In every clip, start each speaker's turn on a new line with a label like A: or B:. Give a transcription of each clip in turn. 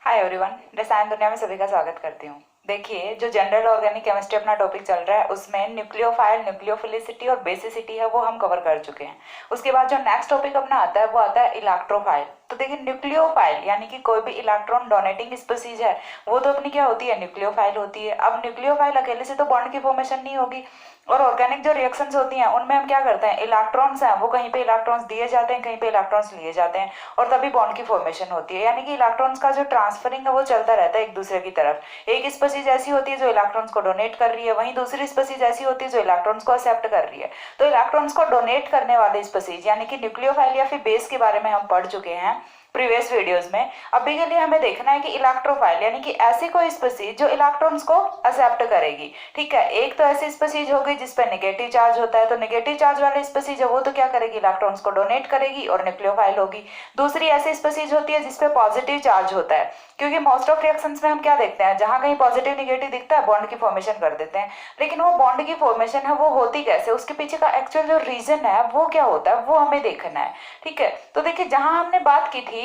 A: Hi everyone, रसायन दुनिया में सभी का स्वागत करती हूँ। देखिए, जो जनरल ऑर्गेनिक केमिस्ट्री अपना टॉपिक चल रहा है उसमें न्यूक्लियोफाइल, न्यूक्लियोफिलिसिटी और बेसिसिटी है वो हम कवर कर चुके हैं। उसके बाद जो नेक्स्ट टॉपिक अपना आता है वो आता है इलेक्ट्रोफाइल। तो देखिए, न्यूक्लियोफाइल यानी कि कोई भी इलेक्ट्रॉन डोनेटिंग स्पीसीज है वो तो अपनी क्या होती है, न्यूक्लियोफाइल होती है। अब न्यूक्लियोफाइल अकेले से तो बॉन्ड की फॉर्मेशन नहीं होगी, और ऑर्गेनिक जो रिएक्शंस होती हैं उनमें हम क्या करते हैं, इलेक्ट्रॉन्स हैं वो कहीं पे इलेक्ट्रॉन्स दिए जाते हैं, कहीं पे इलेक्ट्रॉन्स लिए जाते हैं, और तभी बॉन्ड की फॉर्मेशन होती है। यानी कि इलेक्ट्रॉन्स का जो ट्रांसफरिंग है वो चलता रहता है एक दूसरे की तरफ। एक स्पीसीज ऐसी होती है जो इलेक्ट्रॉन्स को डोनेट कर रही है, वहीं दूसरी स्पीसीज ऐसी होती है जो इलेक्ट्रॉन्स को एक्सेप्ट कर रही है। तो इलेक्ट्रॉन्स को डोनेट करने वाले स्पीसीज यानी कि न्यूक्लियोफाइल या फिर बेस के बारे में हम पढ़ चुके हैं प्रीवियस वीडियोस में। अभी के लिए हमें देखना है कि इलेक्ट्रोफाइल यानी कि ऐसी कोई स्पीसीज जो इलेक्ट्रॉन्स को एक्सेप्ट करेगी। ठीक है, एक तो ऐसी स्पीसीज होगी जिसपे नेगेटिव चार्ज होता है, तो नेगेटिव चार्ज वाली स्पीसीज है वो तो क्या करेगी, इलेक्ट्रॉन्स को डोनेट करेगी और न्यूक्लियोफाइल होगी। दूसरी ऐसी स्पीसीज होती है जिसपे पॉजिटिव चार्ज होता है, क्योंकि मोस्ट ऑफ रिएक्शंस में हम क्या देखते हैं, जहां कहीं पॉजिटिव निगेटिव दिखता है बॉन्ड की फॉर्मेशन कर देते हैं। लेकिन वो बॉन्ड की फॉर्मेशन है वो होती कैसे, उसके पीछे का एक्चुअल जो रीजन है वो क्या होता है वो हमें देखना है। ठीक है, तो देखिए जहां हमने बात की थी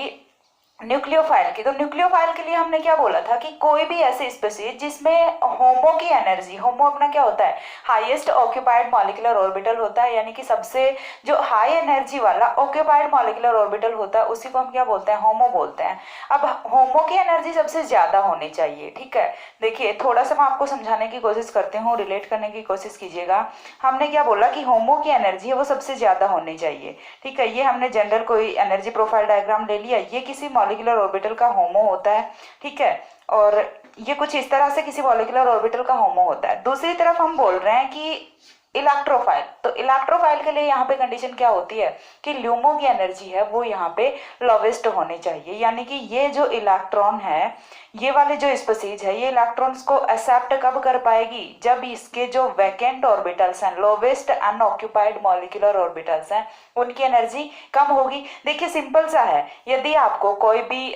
A: न्यूक्लियोफाइल की, तो न्यूक्लियोफाइल के लिए हमने क्या बोला था कि कोई भी ऐसी स्पीसीज जिसमें होमो की एनर्जी, होमो अपना क्या होता है, हाईएस्ट ऑक्यूपाइड मॉलिक्यूलर ऑर्बिटल होता है, यानी कि सबसे जो हाई एनर्जी वाला ऑक्यूपाइड मॉलिक्यूलर ऑर्बिटल होता है उसी को हम क्या बोलते हैं, होमो बोलते हैं। अब होमो की एनर्जी सबसे ज्यादा होनी चाहिए। ठीक है, देखिए थोड़ा सा मैं आपको समझाने की कोशिश करती हूँ, रिलेट करने की कोशिश कीजिएगा। हमने क्या बोला कि होमो की एनर्जी है वो सबसे ज्यादा होनी चाहिए। ठीक है, ये हमने जनरल कोई एनर्जी प्रोफाइल डायग्राम ले लिया, ये किसी मॉलिक्यूलर ऑर्बिटल का होमो होता है। ठीक है, और ये कुछ इस तरह से किसी मॉलिक्यूलर ऑर्बिटल का होमो होता है। दूसरी तरफ हम बोल रहे हैं कि इलेक्ट्रोफाइल, तो इलेक्ट्रोफाइल के लिए यहाँ पे कंडीशन क्या होती है कि ल्यूमो की एनर्जी है वो यहाँ पे लोवेस्ट होनी चाहिए। यानी कि ये जो इलेक्ट्रॉन है, ये वाले जो स्पीसीज है, ये इलेक्ट्रॉन्स को एक्सेप्ट कब कर पाएगी, जब इसके जो वैकेंट ऑर्बिटल्स हैं, लोवेस्ट अनऑक्यूपाइड मॉलिक्यूलर ऑर्बिटल्स हैं, उनकी एनर्जी कम होगी। देखिए सिंपल सा है, यदि आपको कोई भी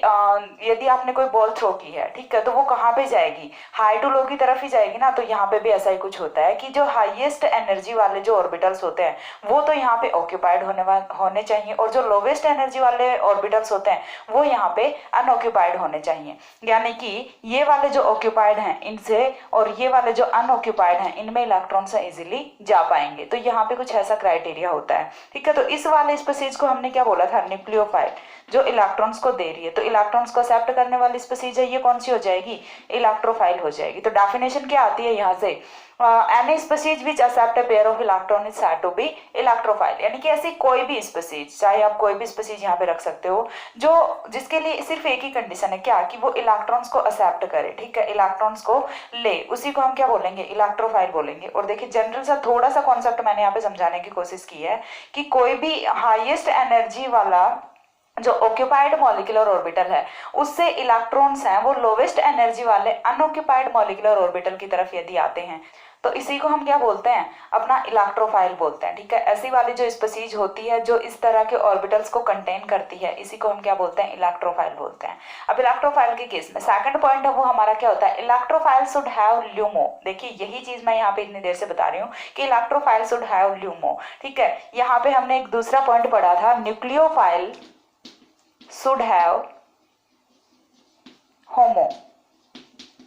A: यदि आपने कोई बॉल थ्रो की है, ठीक है, तो वो कहाँ पे जाएगी, हाई टू लो की तरफ ही जाएगी ना। तो यहाँ पे भी ऐसा ही कुछ होता है कि जो हाईएस्ट एनर्जी वाले जो ऑर्बिटल्स होते हैं वो तो यहाँ पे ऑक्यूपाइड होने चाहिए, और जो लोवेस्ट एनर्जी वाले ऑर्बिटल्स होते हैं वो यहाँ पे अनऑक्यूपाइड होने चाहिए। यानी कि ये वाले जो ऑक्यूपाइड हैं इनसे और ये वाले जो अनऑक्यूपाइड हैं इनमें इलेक्ट्रॉन से इजीली जा पाएंगे। तो यहाँ पे कुछ ऐसा क्राइटेरिया होता है। ठीक है, तो इस वाले स्पीसीज को हमने क्या बोला था, न्यूक्लियोफाइल, जो इलेक्ट्रॉन्स को दे रही है। तो इलेक्ट्रॉन्स को एक्सेप्ट करने वाली स्पीसीज है, ये कौन सी हो जाएगी, इलेक्ट्रोफाइल हो जाएगी। तो डेफिनेशन क्या आती है यहाँ से, any species which accept a pair of electron is said to be electrophile। यानी कि ऐसी कोई भी स्पीसीज, चाहे आप कोई भी स्पीसीज यहाँ पे रख सकते हो, जो जिसके लिए सिर्फ एक ही कंडीशन है, क्या, कि वो इलेक्ट्रॉन्स को एक्सेप्ट करे। ठीक है, इलेक्ट्रॉन्स को ले, उसी को हम क्या बोलेंगे, इलेक्ट्रोफाइल बोलेंगे। और देखिए जनरल सा थोड़ा सा कॉन्सेप्ट मैंने यहाँ पे समझाने की कोशिश की है कि कोई भी हाईएस्ट एनर्जी वाला जो ऑक्यूपाइड मॉलिक्यूलर ऑर्बिटल है उससे इलेक्ट्रॉन्स हैं वो लोवेस्ट एनर्जी वाले अनऑक्यूपाइड मॉलिक्यूलर ऑर्बिटल की तरफ यदि आते हैं तो इसी को हम क्या बोलते हैं, अपना इलेक्ट्रोफाइल बोलते हैं। ठीक है, ऐसी वाली जो स्पीसीज होती है जो इस तरह के ऑर्बिटल्स को कंटेन करती है, इसी को हम क्या बोलते हैं, इलेक्ट्रोफाइल बोलते हैं। अब इलेक्ट्रोफाइल के केस में सेकंड पॉइंट है वो हमारा क्या होता है, इलेक्ट्रोफाइल शुड हैव ल्यूमो। देखिए यही चीज मैं यहाँ पे इतनी देर से बता रही हूँ कि इलेक्ट्रोफाइल शुड हैव ल्यूमो। ठीक है, यहाँ पे हमने एक दूसरा पॉइंट पढ़ा था, न्यूक्लियोफाइल शुड हैव होमो।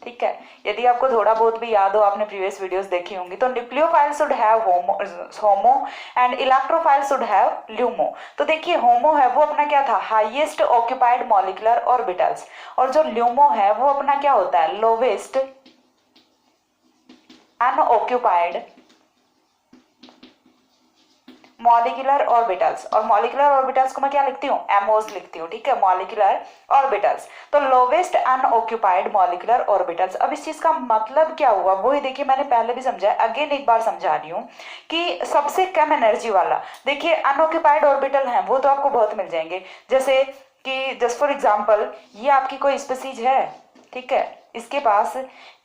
A: ठीक है, यदि आपको थोड़ा बहुत भी याद हो, आपने प्रीवियस वीडियोस देखी होंगी, तो nucleophile should have homo and electrophile should have LUMO. तो देखिए होमो है वो अपना क्या था, हाईएस्ट ऑक्यूपाइड मॉलिक्यूलर ऑर्बिटल्स, और जो ल्यूमो है वो अपना क्या होता है, लोवेस्ट अनऑक्यूपाइड मॉलिक्यूलर ऑर्बिटल्स। और मॉलिक्यूलर ऑर्बिटल्स को मैं क्या लिखती हूँ, एमओज लिखती हूँ। ठीक है, मॉलिक्यूलर ऑर्बिटल्स, तो लोवेस्ट अनऑक्यूपाइड मॉलिक्यूलर ऑर्बिटल्स। अब इस चीज का मतलब क्या हुआ, वही देखिए मैंने पहले भी समझा, अगेन एक बार समझा रही हूँ कि सबसे कम एनर्जी वाला, देखिए अनऑक्यूपाइड ऑर्बिटल है वो तो आपको बहुत मिल जाएंगे, जैसे कि जस्ट फॉर एग्जाम्पल ये आपकी कोई स्पीसीज है, ठीक है, इसके पास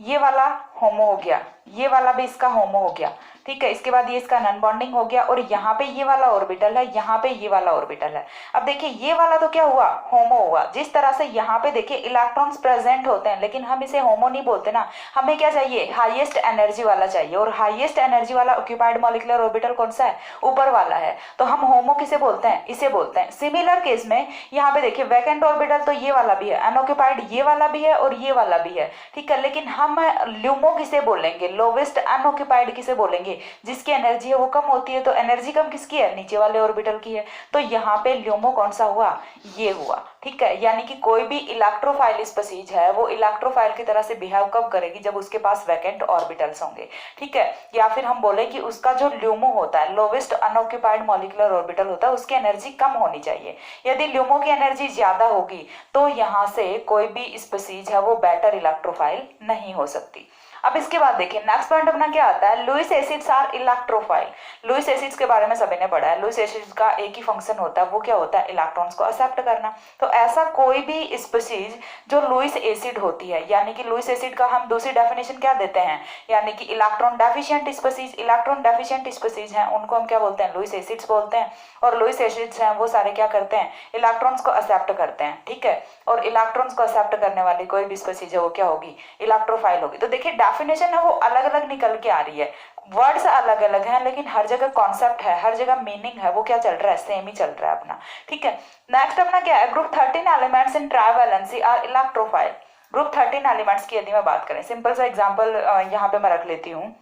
A: ये वाला होमो हो गया, ये वाला भी इसका होमो हो गया, ठीक है। इसके बाद ये इसका नॉन बॉन्डिंग हो गया, और यहाँ पे ये वाला ऑर्बिटल है, यहाँ पे ये वाला ऑर्बिटल है। अब देखिए ये वाला तो क्या हुआ, होमो हुआ। जिस तरह से यहाँ पे देखिए इलेक्ट्रॉन्स प्रेजेंट होते हैं, लेकिन हम इसे होमो नहीं बोलते ना, हमें क्या चाहिए, हाईएस्ट एनर्जी वाला चाहिए, और हाईएस्ट एनर्जी वाला ऑक्यूपाइड मॉलिक्यूलर ऑर्बिटल कौन सा है, ऊपर वाला है, तो हम होमो किसे बोलते हैं, इसे बोलते हैं। सिमिलर केस में यहाँ पे देखिए वैकेंट ऑर्बिटल तो ये वाला भी है, अनऑक्यूपाइड ये वाला भी है और ये वाला भी है, ठीक है। लेकिन हम ल्यूमो किसे बोलेंगे, लोवेस्ट अनऑक्यूपाइड किसे बोलेंगे, जिसकी एनर्जी है वो कम होती है। तो एनर्जी कम किसकी है, नीचे वाले ऑर्बिटल की है। तो यहाँ पे ल्यूमो कौन सा हुआ, ये हुआ, ठीक है। यानी कि कोई भी इलेक्ट्रोफाइल स्पीसीज है वो इलेक्ट्रोफाइल की तरह से बिहेव कब करेगी, जब उसके पास वैकेंट ऑर्बिटल्स होंगे, ठीक है। या फिर हम बोले कि उसका जो ल्यूमो होता है, लोवेस्ट अनऑक्यूपाइड मॉलिक्यूलर ऑर्बिटल होता है, उसकी एनर्जी कम होनी चाहिए। यदि ल्यूमो की एनर्जी ज्यादा होगी तो यहाँ से कोई भी स्पीसीज है वो बेटर इलेक्ट्रोफाइल नहीं हो सकती। अब इसके बाद देखिए नेक्स्ट पॉइंट अपना क्या आता है, Lewis acids are electrophile. Lewis acids के बारे में सभी ने पढ़ा है। लुईस एसिड्स का एक ही फंक्शन होता है, वो क्या होता है, इलेक्ट्रॉन्स को एक्सेप्ट करना। तो ऐसा कोई भी स्पीसीज जो लुईस एसिड होती है, यानी कि लुईस एसिड का हम दूसरी डेफिनेशन क्या देते हैं, यानी कि electron deficient species, electron deficient species हैं उनको हम क्या बोलते हैं, लुईस एसिड्स बोलते हैं। और लुईस एसिड्स हैं वो सारे क्या करते हैं, इलेक्ट्रॉन्स को एक्सेप्ट करते हैं, ठीक है। और इलेक्ट्रॉन्स को एक्सेप्ट करने वाली कोई भी स्पीसीज है वो क्या होगी, इलेक्ट्रोफाइल होगी। तो देखिए डेफिनेशन है वो अलग अलग निकल के आ रही है, वर्ड्स अलग अलग हैं, लेकिन हर जगह कॉन्सेप्ट है, हर जगह मीनिंग है, वो क्या चल रहा है, सेम ही चल रहा है अपना, ठीक है। नेक्स्ट अपना क्या है, group 13 elements in trivalency are electrophile. Group 13 elements की यदि मैं बात करें, सिंपल सा एग्जांपल यहाँ पे मैं रख लेती हूँ।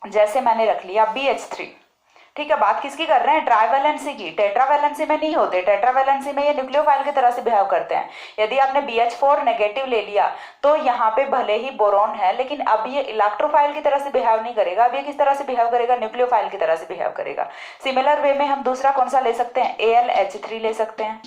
A: जैसे मैंने रख लिया BH3, ठीक है। बात किसकी कर रहे हैं, ट्राइवैलेंसी की। टेट्रावैलेंसी में नहीं होते, टेट्रावैलेंसी में ये न्यूक्लियोफाइल की तरह से बिहेव करते हैं। यदि आपने BH4 नेगेटिव ले लिया तो यहाँ पे भले ही बोरॉन है, लेकिन अब ये इलेक्ट्रोफाइल की तरह से बिहेव नहीं करेगा। अब ये किस तरह से बिहेव करेगा, न्यूक्लियोफाइल की तरह से बिहेव करेगा। सिमिलर वे में हम दूसरा कौन सा ले सकते हैं, AlH3 ले सकते हैं,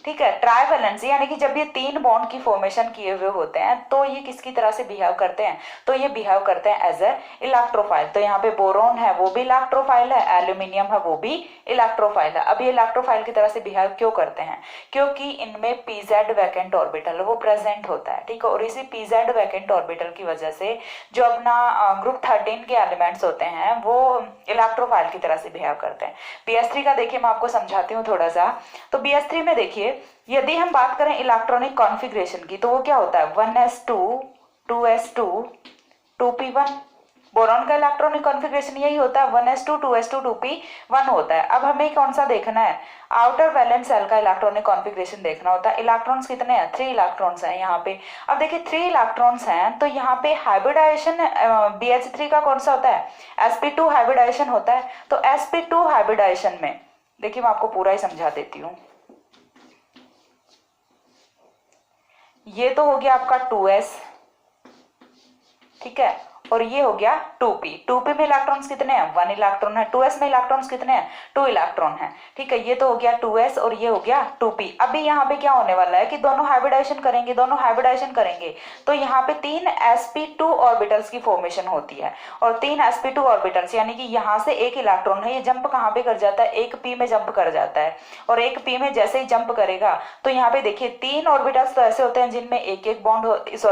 A: ठीक है। ट्राइवैलेंसी यानी कि जब ये 3 बॉन्ड की फॉर्मेशन किए हुए होते हैं तो ये किसकी तरह से बिहेव करते हैं, तो ये बिहेव करते हैं एज ए इलेक्ट्रोफाइल। तो यहाँ पे बोरोन है वो भी इलेक्ट्रोफाइल है, एल्यूमिनियम है वो भी इलेक्ट्रोफाइल है। अब ये इलेक्ट्रोफाइल की तरह से बिहेव क्यों करते हैं, क्योंकि इनमें PZ वैकेंट ऑर्बिटल वो प्रेजेंट होता है, ठीक है। और इसी PZ वैकेंट ऑर्बिटल की वजह से जो अपना ग्रुप 13 के एलिमेंट्स होते हैं वो इलेक्ट्रोफाइल की तरह से बिहेव करते हैं। BH3 का देखिए मैं आपको समझाती हूँ थोड़ा सा। तो BH3 में देखिए यदि हम बात करें इलेक्ट्रॉनिक कॉन्फ़िगरेशन की तो वो क्या होता है, 1s2 2s2 2p1। बोरॉन का इलेक्ट्रॉनिक कॉन्फ़िगरेशन यही होता है, 1s2 2s2 2p1 होता है। अब हमें कौन सा देखना है, आउटर वैलेंस शेल का इलेक्ट्रॉनिक कॉन्फ़िगरेशन देखना होता है। इलेक्ट्रॉन्स कितने हैं, 3 इलेक्ट्रॉन्स हैं यहाँ पे। अब देखिए 3 इलेक्ट्रॉन्स हैं तो यहाँ पे हाइब्रिडाइजेशन BH3 का कौन सा होता है, sp2 हाइब्रिडाइजेशन होता है। तो sp2 हाइब्रिडाइजेशन में देखिए मैं आपको पूरा ही समझा देती हूँ। ये तो हो गया आपका 2s, ठीक है, और ये हो गया 2p में इलेक्ट्रॉन्स कितने हैं, 1 इलेक्ट्रॉन है। 2s में इलेक्ट्रॉन्स कितने हैं, 2 इलेक्ट्रॉन है, ठीक है। ये तो हो गया 2s और ये हो गया 2p। अभी यहाँ पे क्या होने वाला है कि दोनों हाइब्रिडाइजेशन करेंगे, दोनों हाइब्रिडाइजेशन करेंगे तो यहाँ पे 3 sp2 ऑर्बिटल्स की फॉर्मेशन होती है। और 3 sp2 ऑर्बिटल्स यानी कि यहाँ से एक इलेक्ट्रॉन है, ये जंप कहाँ पे कर जाता है, एक p में जंप कर जाता है। और एक p में जैसे ही जंप करेगा तो यहाँ पे देखिए 3 ऑर्बिटल्स तो ऐसे होते हैं जिनमें एक एक बॉन्ड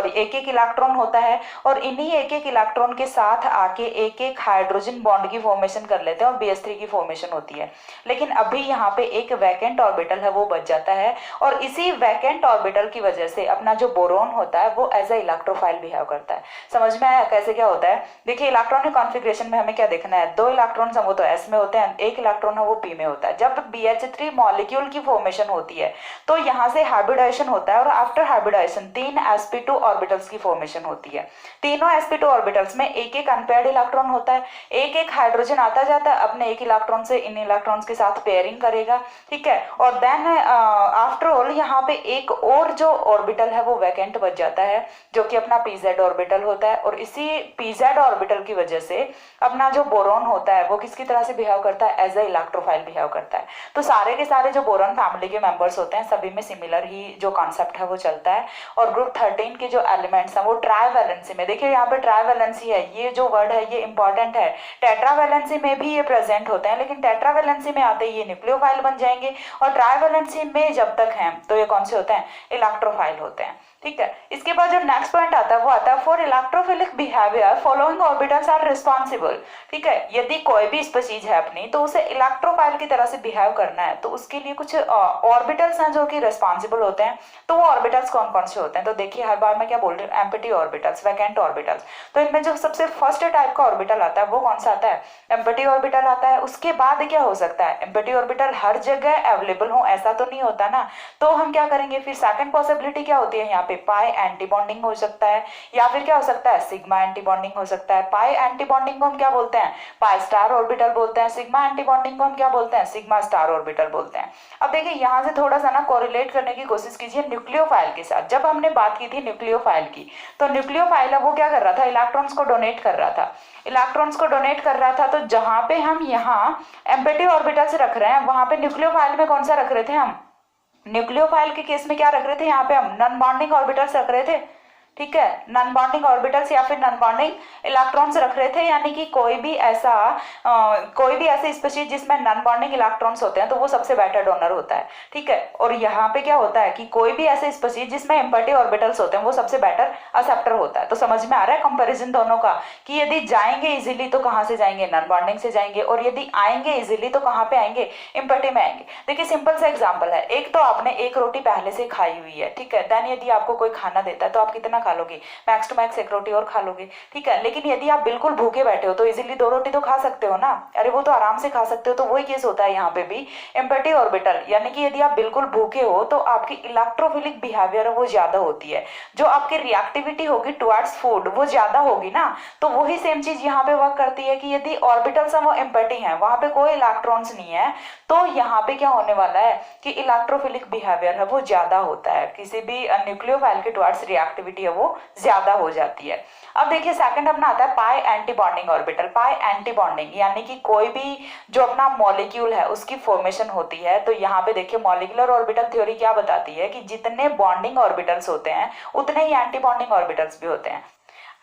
A: एक एक इलेक्ट्रॉन होता है, और इन्हीं एक एक इलेक्ट्रॉन के साथ आके एक एक हाइड्रोजन बॉन्ड की फॉर्मेशन कर लेते हैं और BH3 की फॉर्मेशन होती है। लेकिन अभी यहाँ पे एक वैकेंट ऑर्बिटल है वो बच जाता है, और इसी वैकेंट ऑर्बिटल की वजह से अपना जो बोरॉन होता है वो एज ए इलेक्ट्रोफाइल बिहेव करता है। समझ में आया कैसे क्या होता है। देखिए इलेक्ट्रॉनिक कॉन्फ़िगरेशन में हमें क्या देखना है, 2 इलेक्ट्रॉन्स हैं वो तो s में होते हैं, 1 इलेक्ट्रॉन है वो p में होता है। जब BH3 मॉलिक्यूल की फॉर्मेशन होती है तो यहाँ से हाइब्रिडाइजेशन होता है, और आफ्टर हाइब्रिडाइजेशन 3 sp2 ऑर्बिटल्स की फॉर्मेशन होती है। तीनों sp2 ऑर्बिटल्स में एक एक अनपेयर्ड इलेक्ट्रॉन होता है, एक एक हाइड्रोजन आता जाता है अपने एक इलेक्ट्रॉन से इन इलेक्ट्रॉन्स के साथ पेयरिंग करेगा, ठीक है। और देन आफ्टर ऑल यहाँ पे एक और जो ऑर्बिटल है वो वैकेंट बच जाता है जो कि अपना PZ ऑर्बिटल होता है। और इसी PZ ऑर्बिटल की वजह से अपना जो बोरॉन होता है वो किसकी तरह से बिहेव करता है, एज ए इलेक्ट्रोफाइल बिहेव करता है। तो सारे के सारे जो बोरॉन फैमिली के मेंबर्स होते हैं सभी में सिमिलर ही जो कॉन्सेप्ट है वो चलता है। और ग्रुप 13 के जो एलिमेंट्स हैं वो ट्राइवैलेंसी में, देखिए यहाँ पे ट्राइवैलेंसी है, ये जो वर्ड है ये इंपॉर्टेंट है। टेट्रावैलेंसी में भी ये प्रेजेंट होते हैं, लेकिन टेट्रावैलेंसी में आते ही ये न्यूक्लियोफाइल बन जाएंगे, और ट्राइवैलेंसी में जब तक हैं तो ये कौन से होते हैं, इलेक्ट्रोफाइल होते हैं, ठीक है। इसके बाद जो नेक्स्ट पॉइंट आता है वो आता है for electrophilic behaviour following orbitals are responsible. ठीक है, यदि कोई भी स्पीशीज है अपनी तो उसे इलेक्ट्रोफाइल की तरह से बिहेव करना है तो उसके लिए कुछ ऑर्बिटल्स हैं जो कि रिस्पॉन्सिबल होते हैं। तो वो ऑर्बिटल्स कौन कौन से होते हैं, तो देखिए हर बार मैं क्या बोल रही हूँ, एम्प्टी ऑर्बिटल्स, वैकेंट ऑर्बिटल्स। तो इनमें जो सबसे फर्स्ट टाइप का ऑर्बिटल आता है वो कौन सा आता है, एम्प्टी ऑर्बिटल आता है। उसके बाद क्या हो सकता है, एम्प्टी ऑर्बिटल हर जगह अवेलेबल हो ऐसा तो नहीं होता ना, तो हम क्या करेंगे फिर सेकंड पॉसिबिलिटी क्या होती है यहाँ पे, पाई एंटी बॉन्डिंग हो सकता है, या फिर क्या हो सकता है, सिग्मा एंटी बॉन्डिंग हो सकता है। पाई एंटी बॉन्डिंग को हम क्या बोलते हैं, पाई स्टार ऑर्बिटल बोलते हैं। सिग्मा एंटी बॉन्डिंग को हम क्या बोलते हैं, सिग्मा स्टार ऑर्बिटल बोलते हैं। अब देखिए यहाँ से थोड़ा सा ना कोरिलेट करने की कोशिश कीजिए न्यूक्लियोफाइल के साथ। जब हमने बात की थी न्यूक्लियोफाइल की, तो न्यूक्लियोफाइल वो क्या कर रहा था, इलेक्ट्रॉन्स को डोनेट कर रहा था, इलेक्ट्रॉन्स को डोनेट कर रहा था। तो जहां पे हम यहाँ एम्प्टी ऑर्बिटल्स रख रहे हैं वहां पे न्यूक्लियोफाइल में कौन सा रख रहे थे हम, न्यूक्लियोफाइल के केस में क्या रख रहे थे, यहाँ पे हम नॉन बॉन्डिंग ऑर्बिटल्स रख रहे थे। ठीक है, नॉन बॉन्डिंग ऑर्बिटल्स या फिर नॉन बॉन्डिंग इलेक्ट्रॉन्स रख रहे थे, यानी कि कोई भी ऐसी स्पीशीज जिसमें नॉन बॉन्डिंग इलेक्ट्रॉन्स होते हैं तो वो सबसे बेटर डोनर होता है। ठीक है, और यहाँ पे क्या होता है कि कोई भी ऐसे स्पीशीज जिसमें एम्प्टी ऑर्बिटल्स होते हैं वो सबसे बेटर एक्सेप्टर होता है। तो समझ में आ रहा है कंपैरिजन दोनों का, कि यदि जाएंगे इजीली तो कहाँ से जाएंगे, नॉन बॉन्डिंग से जाएंगे, और यदि आएंगे इजीली तो कहाँ पे आएंगे, एम्प्टी में आएंगे। देखिए सिंपल सा एग्जाम्पल है, एक तो आपने एक रोटी पहले से खाई हुई है, ठीक है, देन यदि आपको कोई खाना देता है तो आप कितना खा लोगे, मैक्स टू मैक्स एक रोटी और खा लोगे। ठीक है, लेकिन यदि आप बिल्कुल भूखे बैठे हो तो इजीली 2 रोटी तो खा सकते हो ना, अरे वो तो आराम से खा सकते हो। तो वही केस होता है यहाँ पे भी, एम्प्टी ऑर्बिटल, यानी कि यदि आप बिल्कुल भूखे हो तो आपकी इलेक्ट्रोफिलिक बिहेवियर वो ज्यादा होती है, जो आपकी रिएक्टिविटी होगी टुवर्ड्स फूड वो ज्यादा होगी ना। तो वही सेम चीज यहाँ पे वर्क करती है कि यदि ऑर्बिटल्स वो एम्प्टी हैं, वहां पे कोई इलेक्ट्रॉन्स नहीं है, तो यहाँ पे क्या होने वाला है कि इलेक्ट्रोफिलिक बिहेवियर है वो ज्यादा होता है, किसी भी न्यूक्लियोफाइल के टुवर्ड्स रिएक्टिविटी है वो ज्यादा हो जाती है। अब देखिए सेकंड अपना आता है पाई एंटी बॉन्डिंग ऑर्बिटल। पाई एंटी बॉन्डिंग यानी कि कोई भी जो अपना मॉलिक्यूल है उसकी फॉर्मेशन होती है। तो यहाँ पे देखिए मॉलिक्यूलर ऑर्बिटल थ्योरी क्या बताती है कि जितने बॉन्डिंग ऑर्बिटल्स होते हैं उतने ही एंटी बॉन्डिंग ऑर्बिटल्स भी होते हैं।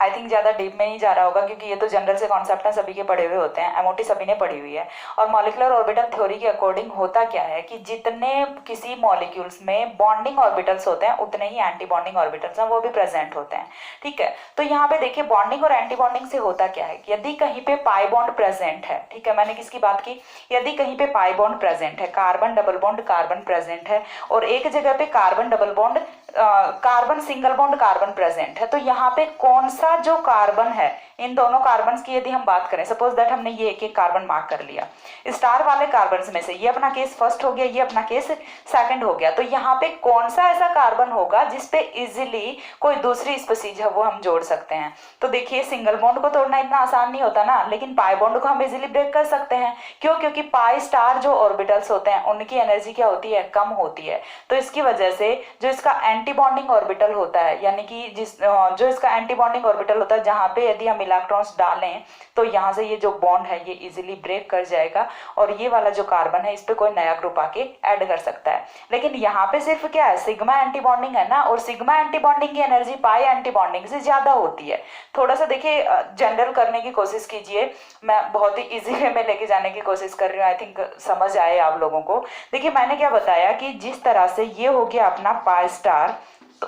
A: आई थिंक ज़्यादा डीप में नहीं जा रहा होगा क्योंकि ये तो जनरल से कॉन्सेप्ट है, सभी के पढ़े हुए होते हैं, एमओटी सभी ने पढ़ी हुई है। और मॉलिकुलर ऑर्बिटल थ्योरी के अकॉर्डिंग होता क्या है कि जितने किसी मॉलिक्यूल्स में बॉन्डिंग ऑर्बिटल्स होते हैं उतने ही एंटी बॉन्डिंग ऑर्बिटल्स हैं वो भी प्रेजेंट होते हैं। ठीक है, तो यहाँ पे देखिए बॉन्डिंग और एंटी बॉन्डिंग से होता क्या है, यदि कहीं पे पाई बॉन्ड प्रेजेंट है, ठीक है, मैंने किसकी बात की, यदि कहीं पे पाई बॉन्ड प्रेजेंट है, carbon double bond carbon present है, और एक जगह पे carbon double bond carbon single bond carbon present है, तो यहाँ पे कौन सा जो कार्बन है, इन दोनों कार्बन्स की यदि हम बात करें, सपोज दैट हमने ये एक कार्बन मार्क कर लिया, स्टार वाले कार्बन्स में से ये अपना केस फर्स्ट हो गया, ये अपना केस सेकंड हो गया, तो यहाँ पे कौन सा ऐसा कार्बन होगा जिसपे इजीली कोई दूसरी स्पीशीज है वो हम जोड़ सकते हैं। तो देखिए सिंगल बॉन्ड को तोड़ना इतना आसान नहीं होता ना, लेकिन पाई बॉन्ड को हम इजीली ब्रेक कर सकते हैं। क्यों, क्योंकि पाई स्टार जो ऑर्बिटल्स होते हैं उनकी एनर्जी क्या होती है, कम होती है। तो इसकी वजह से जो इसका एंटी बॉन्डिंग ऑर्बिटल होता है, यानी कि जो इसका एंटी बॉन्डिंग ऑर्बिटल होता है जहाँ पे यदि हम इलेक्ट्रॉन्स डालें तो यहाँ से ये जो बॉन्ड है ये इजीली ब्रेक कर जाएगा, और ये वाला जो कार्बन है इस पे कोई नया ग्रुप आके ऐड कर सकता है। लेकिन यहाँ पे सिर्फ क्या है, सिग्मा एंटी बॉन्डिंग है ना, और सिग्मा एंटी बॉन्डिंग की एनर्जी पाई एंटी बॉन्डिंग से ज्यादा होती है। थोड़ा सा देखिए जनरल करने की कोशिश कीजिए, मैं बहुत ही इजी वे में लेके जाने की कोशिश कर रही हूँ, आई थिंक समझ आए आप लोगों को। देखिए मैंने क्या बताया कि जिस तरह से ये हो गया अपना पाई स्टार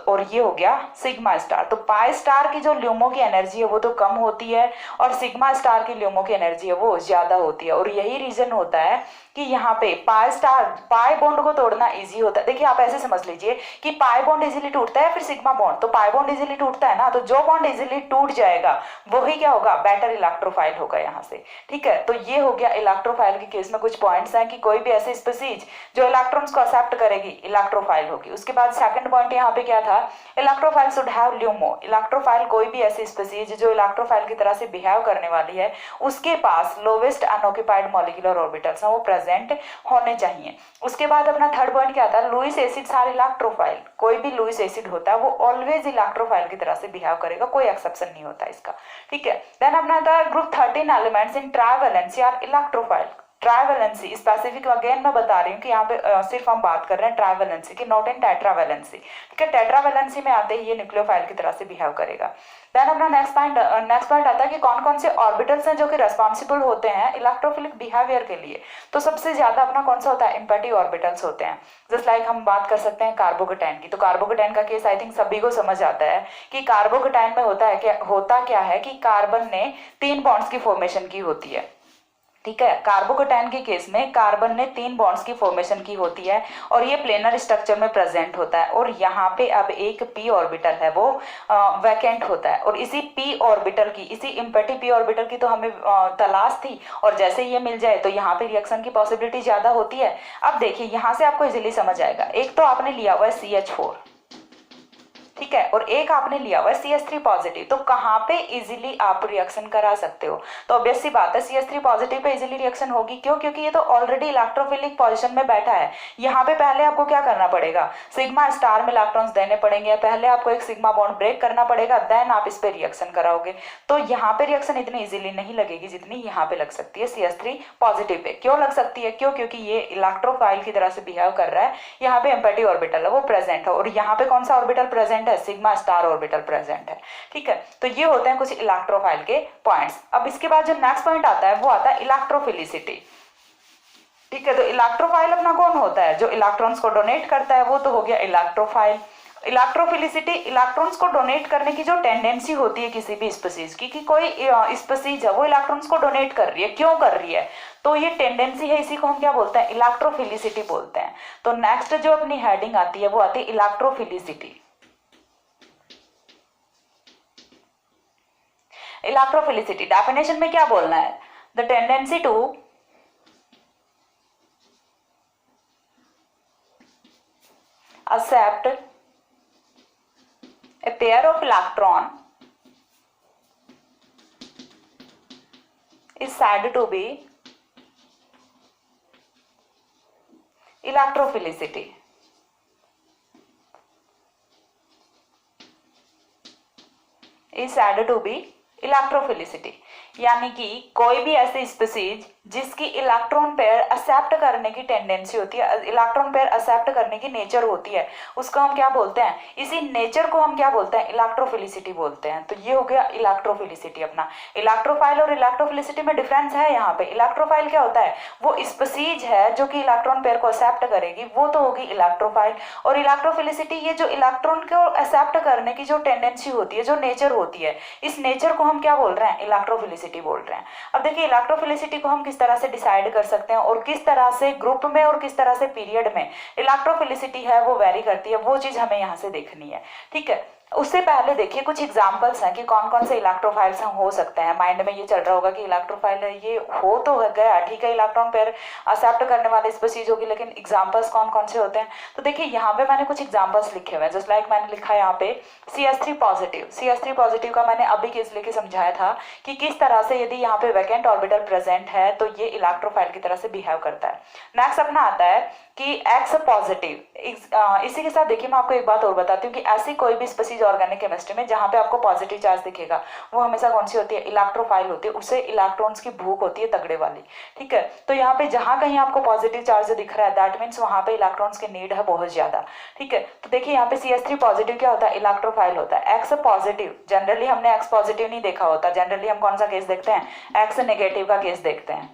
A: और ये हो गया सिग्मा स्टार, तो पाई स्टार की जो ल्यूमो की एनर्जी है वो तो कम होती है और सिग्मा स्टार की ल्यूमो की एनर्जी है वो ज्यादा होती है। और यही रीजन होता है कि यहाँ पे पाई बॉन्ड को तोड़ना इजी होता है। देखिए आप ऐसे समझ लीजिए कि पाई बॉन्ड इजीली टूटता है, फिर सिग्मा बॉन्ड, तो पाई बॉन्ड इजीली टूटता है ना, तो जो बॉन्ड इजीली टूट जाएगा वही क्या होगा, बेटर इलेक्ट्रोफाइल होगा यहाँ से। ठीक है, तो ये हो गया इलेक्ट्रोफाइल के केस में कुछ पॉइंट्स हैं कि कोई भी ऐसी स्पीशीज जो इलेक्ट्रॉन्स को एक्सेप्ट करेगी इलेक्ट्रोफाइल होगी। उसके बाद सेकंड पॉइंट यहाँ पे क्या था, electrophile should have LUMO. Electrophile कोई भी ऐसी स्पीशीज जो इलेक्ट्रोफाइल की तरह से बिहेव करने वाली है उसके पास लोवेस्ट अनऑक्यूपाइड मॉलिक्यूलर ऑर्बिटल्स हैं वो प्रेजेंट होने चाहिए। उसके बाद अपना थर्ड पॉइंट क्या था, लुईस एसिड आर इलेक्ट्रोफाइल। कोई भी लुईस एसिड होता है वो ऑलवेज इलेक्ट्रोफाइल की तरह से बिहेव करेगा, कोई एक्सेप्शन नहीं होता इसका। ठीक है, देन अपना था group 13 elements in trivalency are electrophile. Trivalency specific again मैं बता रही हूँ कि यहाँ पे सिर्फ हम बात कर रहे हैं ट्राइवेलेंसी की, नॉट इन टेट्रावेलेंसी। ठीक है, टेट्रावेलेंसी में आते ही ये न्यूक्लियोफाइल की तरह से बिहेव करेगा। देन अपना नेक्स्ट पॉइंट आता है कि कौन कौन से ऑर्बिटल्स हैं जो कि रेस्पॉन्सिबल होते हैं इलेक्ट्रोफिलिक बिहेवियर के लिए। तो सबसे ज्यादा अपना कौन सा होता है, इम्पैटी ऑर्बिटल्स होते हैं। जस्ट लाइक हम बात कर सकते हैं कार्बोकेटाइन की, तो कार्बोकेटाइन का केस आई थिंक सभी को समझ आता है कि कार्बोकेटाइन में होता क्या है कि कार्बन ने 3 बॉन्ड्स की फॉर्मेशन की होती है। ठीक है, कार्बोकेटाइन के केस में कार्बन ने 3 बॉन्ड्स की फॉर्मेशन की होती है और ये प्लेनर स्ट्रक्चर में प्रेजेंट होता है, और यहाँ पे अब एक p ऑर्बिटल है वो वैकेंट होता है, और इसी p ऑर्बिटल की, इसी इम्पैटी p ऑर्बिटल की तो हमें तलाश थी, और जैसे ये मिल जाए तो यहाँ पे रिएक्शन की पॉसिबिलिटी ज्यादा होती है। अब देखिए यहाँ से आपको इजीली समझ आएगा, एक तो आपने लिया हुआ है CH4, ठीक है, और एक आपने लिया हुआ है CH3 पॉजिटिव, तो कहाँ पे इजीली आप रिएक्शन करा सकते हो, तो ऑब्वियस सी बात है CH3 positive pay easily reaction होगी। क्यों? क्योंकि ये तो ऑलरेडी इलेक्ट्रोफिलिक पोजीशन में बैठा है। यहाँ पे पहले आपको क्या करना पड़ेगा, सिग्मा स्टार में इलेक्ट्रॉन्स देने पड़ेंगे, पहले आपको एक सिग्मा बॉन्ड ब्रेक करना पड़ेगा, देन आप इस पे रिएक्शन कराओगे। तो यहाँ पे रिएक्शन इतनी इजीली नहीं लगेगी जितनी यहाँ पे लग सकती है CH3 पॉजिटिव पे। क्यों लग सकती है? क्यों? क्योंकि ये इलेक्ट्रोफाइल की तरह से बिहेव कर रहा है, यहाँ पे एम्पैटी ऑर्बिटल है वो प्रेजेंट है, और यहाँ पे कौन सा ऑर्बिटल प्रेजेंट है, सिग्मा स्टार ऑर्बिटल प्रेजेंट है। ठीक है, तो ये होते हैं कुछ इलेक्ट्रोफाइल के पॉइंट्स। अब इसके बाद जो नेक्स्ट पॉइंट आता है वो आता है इलेक्ट्रोफिलिसिटी। ठीक है, तो इलेक्ट्रोफाइल अपना कौन होता है, जो इलेक्ट्रॉन्स को डोनेट करता है, वो तो हो गया इलेक्ट्रोफाइल। इलेक्ट्रोफिलिसिटी, इलेक्ट्रॉन्स को डोनेट करने की जो टेंडेंसी होती है किसी भी स्पीसीज की, कि कोई स्पीसीज है वो इलेक्ट्रॉन्स को डोनेट कर रही है, क्यों कर रही है, तो ये टेंडेंसी है, इसी को हम क्या बोलते हैं, इलेक्ट्रोफिलिसिटी बोलते हैं। तो नेक्स्ट जो अपनी हेडिंग आती है वो आती है इलेक्ट्रोफिलिसिटी। इलेक्ट्रोफिलिसिटी डेफिनेशन में क्या बोलना है, the tendency to accept a pair of electron is said to be electrophilicity। is said to be electrophilicity, यानी कि कोई भी ऐसी स्पीसीज जिसकी इलेक्ट्रॉन पेयर एक्सेप्ट करने की टेंडेंसी होती है, इलेक्ट्रॉन पेयर एक्सेप्ट करने की नेचर होती है, उसको हम क्या बोलते हैं, इसी नेचर को हम क्या बोलते हैं, इलेक्ट्रोफिलिसिटी बोलते हैं। तो ये हो गया इलेक्ट्रोफिलिसिटी अपना। इलेक्ट्रोफाइल और इलेक्ट्रोफिलिसिटी में डिफरेंस है यहाँ पे। इलेक्ट्रोफाइल क्या होता है, वो स्पीसीज है जो कि इलेक्ट्रॉन पेयर को एक्सेप्ट करेगी, वो तो होगी इलेक्ट्रोफाइल, और इलेक्ट्रोफिलिसिटी ये जो इलेक्ट्रॉन को एक्सेप्ट करने की जो टेंडेंसी होती है, जो नेचर होती है, इस नेचर को हम क्या बोल रहे हैं, इलेक्ट्रोफिलिसिटी बोल रहे हैं। अब देखिए इलेक्ट्रोफिलिसिटी को हम किस तरह से डिसाइड कर सकते हैं, और किस तरह से ग्रुप में और किस तरह से पीरियड में इलेक्ट्रोफिलिसिटी है वो वेरी करती है, वो चीज हमें यहाँ से देखनी है। ठीक है, उससे पहले देखिए कुछ एग्जांपल्स हैं कि कौन कौन से इलेक्ट्रोफाइल्स हम हो सकते हैं। माइंड में ये चल रहा होगा कि इलेक्ट्रोफाइल ये हो तो गया, ठीक है, इलेक्ट्रॉन पेयर एक्सेप्ट करने वाले स्पीसीज होगी, लेकिन एग्जांपल्स कौन कौन से होते हैं। तो देखिए यहाँ पे मैंने कुछ एग्जांपल्स लिखे हुए हैं, जस्ट लाइक मैंने लिखा है यहाँ पे CH3 पॉजिटिव। CH3 पॉजिटिव का मैंने अभी केस लेके समझाया था कि किस तरह से यदि यहाँ पे वैकेंट ऑर्बिटल प्रेजेंट है तो ये इलेक्ट्रोफाइल की तरह से बिहेव करता है। नेक्स्ट अपना आता है कि X पॉजिटिव। इसी के साथ देखिए मैं आपको एक बात और बताती हूँ कि ऐसी कोई भी स्पीसीज ऑर्गेनिक केमिस्ट्री में जहाँ पे आपको पॉजिटिव चार्ज दिखेगा वो हमेशा कौन सी होती है, इलेक्ट्रोफाइल होती है, उसे इलेक्ट्रॉन्स की भूख होती है तगड़े वाली। ठीक है, तो यहाँ पे जहाँ कहीं आपको पॉजिटिव चार्ज दिख रहा है दैट मीन्स वहाँ पे इलेक्ट्रॉन्स की नीड है बहुत ज्यादा। ठीक है, तो देखिए यहाँ पे CH3 पॉजिटिव क्या होता है, इलेक्ट्रोफाइल होता है। X पॉजिटिव, जनरली हमने X पॉजिटिव नहीं देखा होता, जनरली हम कौन सा केस देखते हैं, X नेगेटिव का केस देखते हैं।